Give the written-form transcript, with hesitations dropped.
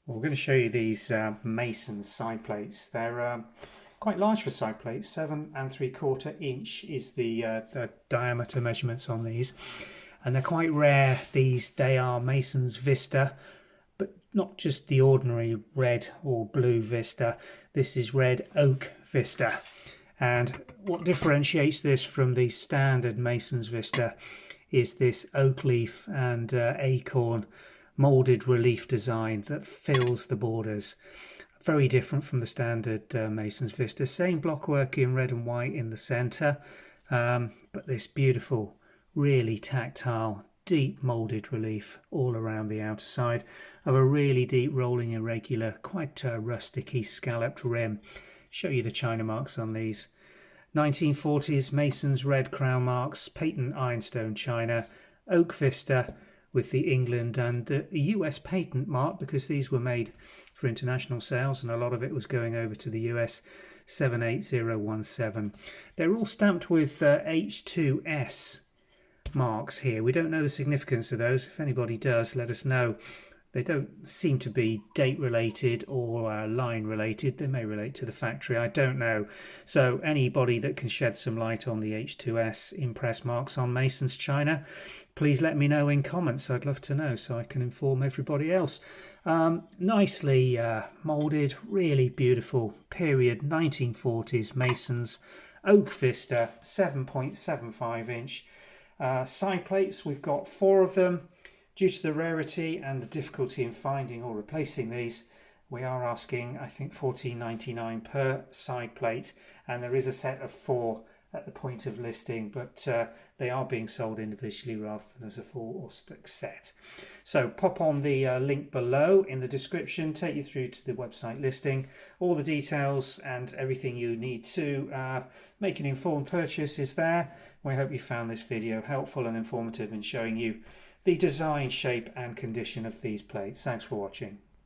We're going to show you these Mason side plates. They're quite large for side plates. 7 3/4 inch is the diameter measurements on these, and they're quite rare. They are Mason's Vista, but not just the ordinary red or blue Vista. This is red oak Vista. And what differentiates this from the standard Mason's Vista is this oak leaf and acorn moulded relief design that fills the borders. Very different from the standard Mason's Vista. Same blockwork in red and white in the centre, but this beautiful, really tactile, deep moulded relief all around the outer side of a really deep rolling irregular, quite rusticy scalloped rim. Show you the china marks on these. 1940s Mason's red crown marks, patent Ironstone china, oak Vista with the England and a US patent mark, because these were made for international sales and a lot of it was going over to the US. 78017. They're all stamped with H2S marks here. We don't know the significance of those. If anybody does, let us know. They don't seem to be date related or line related. They may relate to the factory, I don't know. So anybody that can shed some light on the H2S impress marks on Mason's china, please let me know in comments. I'd love to know so I can inform everybody else. Nicely moulded, really beautiful period 1940s Mason's oak Vista, 7.75 inch side plates. We've got 4 of them. Due to the rarity and the difficulty in finding or replacing these, we are asking, I think, $14.99 per side plate, and there is a set of 4 at the point of listing, but they are being sold individually rather than as a full or stick set. So pop on the link below in the description, take you through to the website listing, all the details and everything you need to make an informed purchase is there. We hope you found this video helpful and informative in showing you the design, shape and condition of these plates. Thanks for watching.